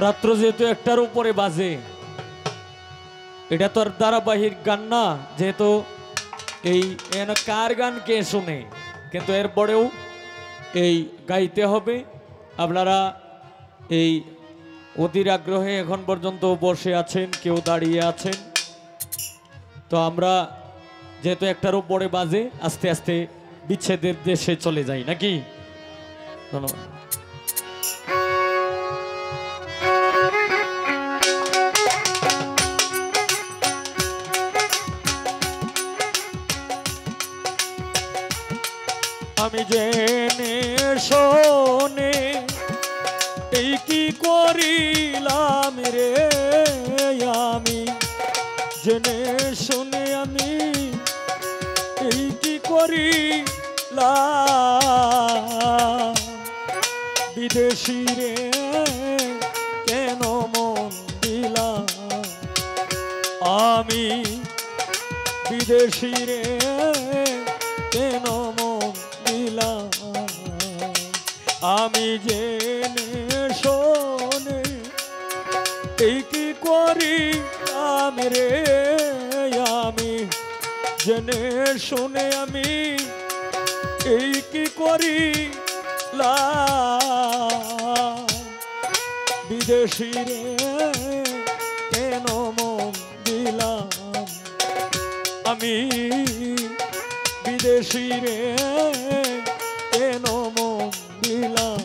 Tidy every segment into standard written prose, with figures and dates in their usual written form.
রাত্র যেহেতু একটার উপরে বাজে, এটা তো আর ধারাবাহিক গান না, যেহেতু এই কার গান কে শুনে, কিন্তু এরপরেও এই গাইতে হবে। আপনারা এই অধীর আগ্রহে এখন পর্যন্ত বসে আছেন, কেউ দাঁড়িয়ে আছেন। তো আমরা যেহেতু একটার উপরে বাজে, আস্তে আস্তে বিচ্ছেদের দেশে চলে যাই নাকি। ধন্যবাদ। আমি জেনে শোনে এই কি করিলাম রে, আমি জেনে শুনে আমি এই কি করিলাম। বিদেশি রে কেন মন দিলাম, আমি বিদেশি রে কেন মন দিলাম। আমি জেনে শোনে এই কি করিলাম রে, আমি জেনে শুনে আমি এই কি করিলাম। বিদেশি রে কেন মন দিলাম, আমি বিদেশি রে কেন মন দিলাম।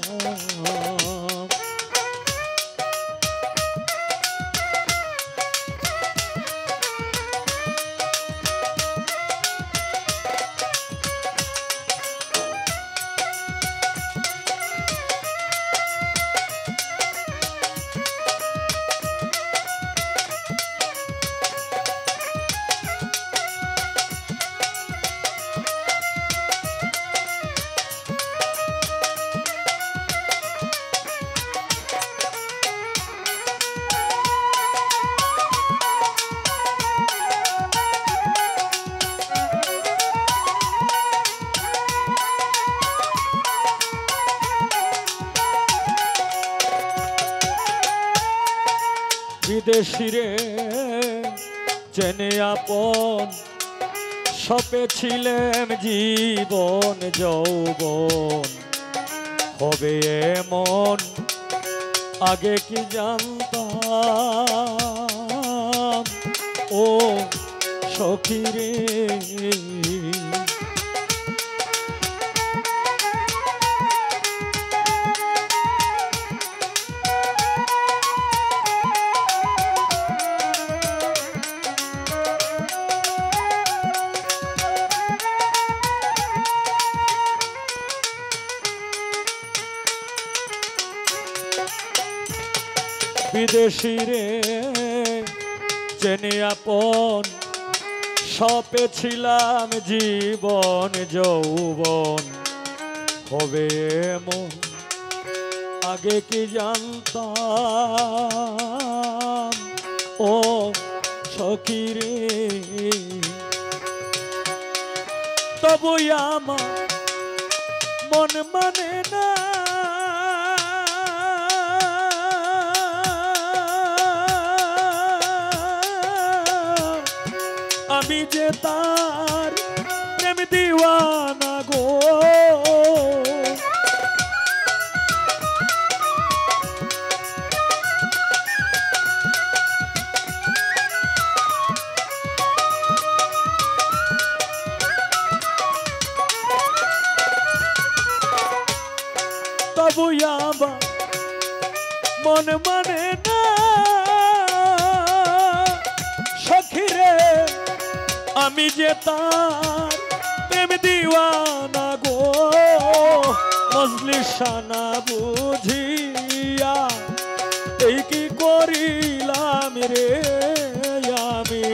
বিদেশি রে চেনে আপন, সপেছিলেম জীবন যৌবন হবে এমন, আগে কি জানতাম ও সখী রে। বিদেশি রে চেনে আপন, সপেছিলাম জীবন যৌবন হবে এমন, আগে কি জানতাম ও সখী রে। তবু আমার মন মানে না, আমি যে তার প্রেম দিওয়ানা গো। তবু আমার মন মানে না, সখী রে আমি যে তার প্রেম দিওয়ানা গো। মজলিসানা বুঝিয়া এই কি করিলাম রে, আমি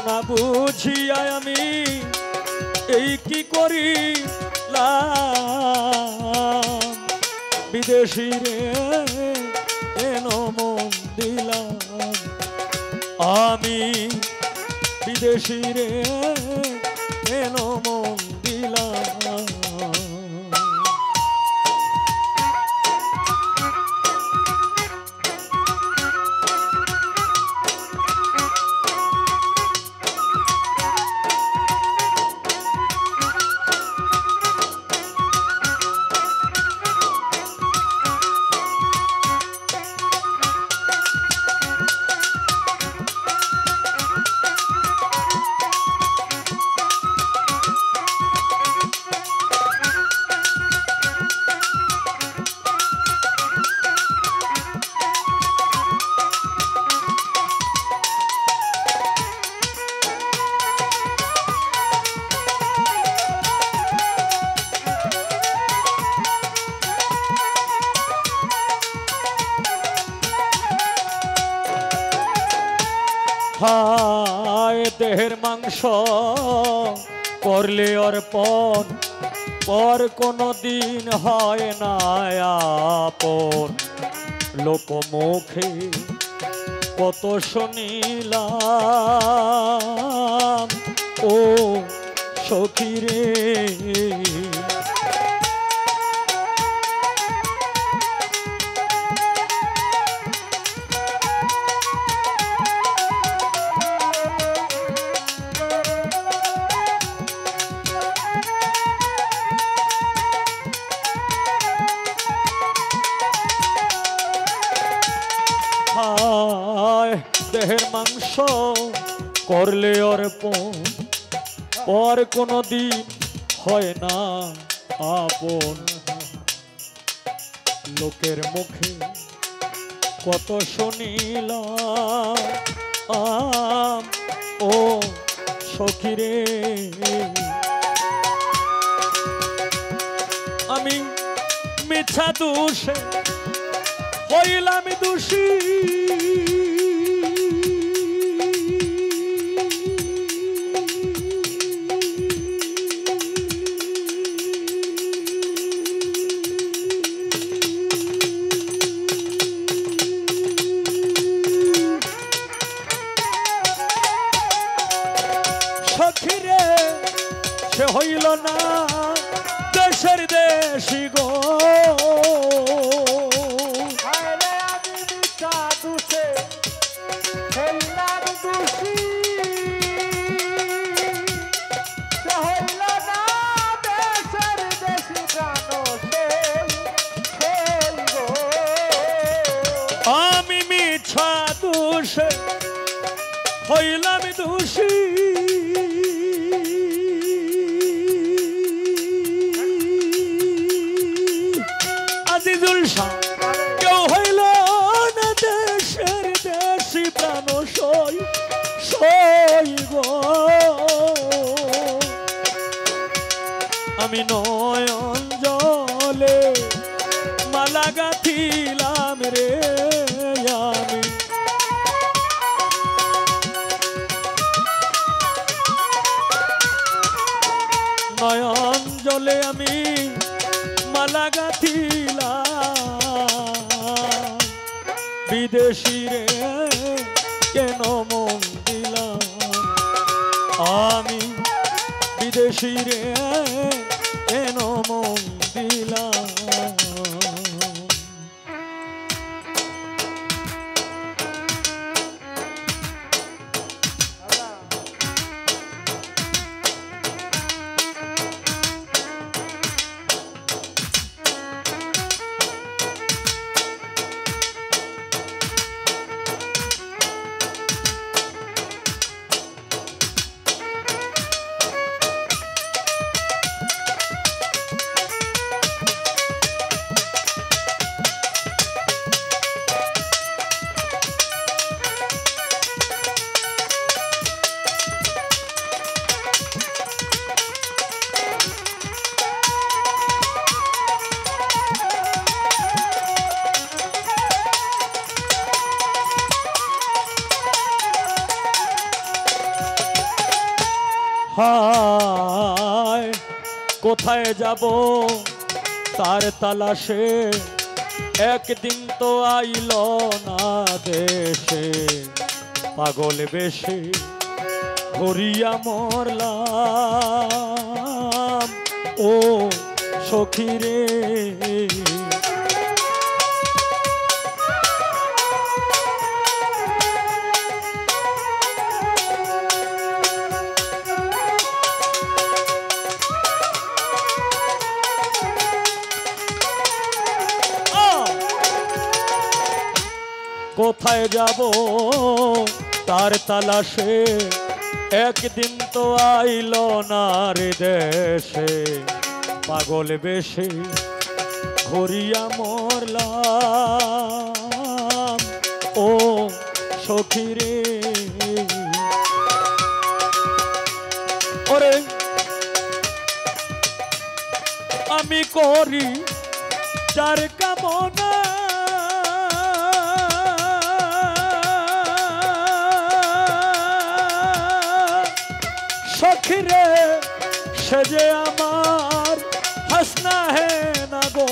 না বুঝিয়া আমি এই কি করিলাম। বিদেশি রে কেন মন দিলাম, আমি বিদেশি রে কেন মন দিলাম। হায় দেহের মাংস করলে অর্পণ পর কোনো দিন হয় না আপন লোকমুখে কত শুনিলাম ও সখী রে দেহের মাংস করলে অর্পণ পর কোনো দিন হয় না আপন লোকের মুখে কত শুনিলাম ও সখী রে আমি মিথ্যা দোষে হইলাম দোষী সখী রে সে হইল না দেশের দেশি গো আমি মিথ্যা দোষে হইলাম দোষী আজিজুল শাহ কেউ হইল না দেশের দেশি প্রাণ সই সই গো আমি নয়ন জলে মালা গাঁথিলাম রে আমি নয়ন জলে আমি মালা গাঁথিলাম বিদেশি রে কেন মন দিলাম আমি বিদেশি রে কেন মন দিলাম হায় কোথায় যাব তার তালাশে একদিন তো আইল না দেশে পাগল বেশে ঘুরিয়া মরলাম ও সখী রে কোথায় যাব তার তালাশে একদিন তো আইল না রে দেশে পাগল বেশে ঘুরিয়া মরলাম ও সখী রে ওরে আমি করি যার কামনা সখী রে সে যে আমার হাসনা হে না গো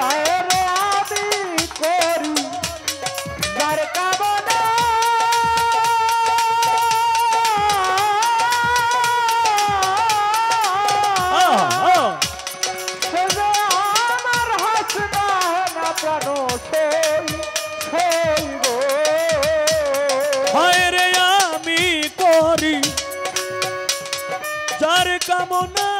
আরে আমি করি যার কামনা সে যে আমার হাসনা না প্রাণ সেই গো হায় রে আমি করি যার কামনা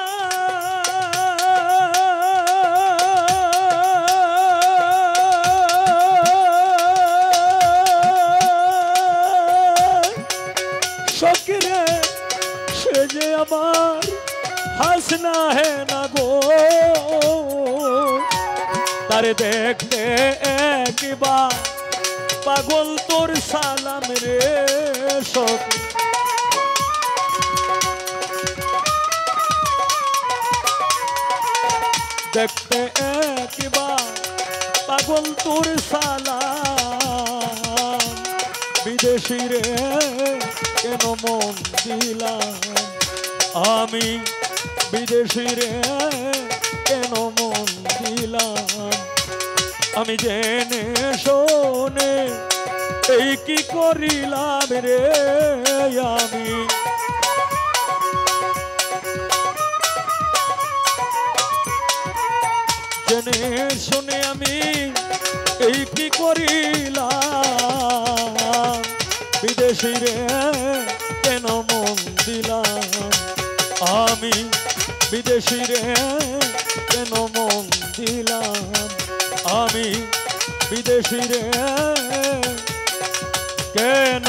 সখী রে সে যে আমার হাসনা হে না গো তারে দেখতে একবার পাগল তোর সালাম রে সখী দেখতে একবার পাগল তোর সালাম বিদেশি রে কেন মন দিলাম আমি বিদেশি রে কেন মন দিলাম আমি জেনে শোনে এই কি করিলাম রে আমি জেনে শুনে আমি এই কি করিলাম বিদেশি রে কেন মন দিলাম আমি বিদেশি রে কেন মন দিলাম আমি বিদেশি রে কেন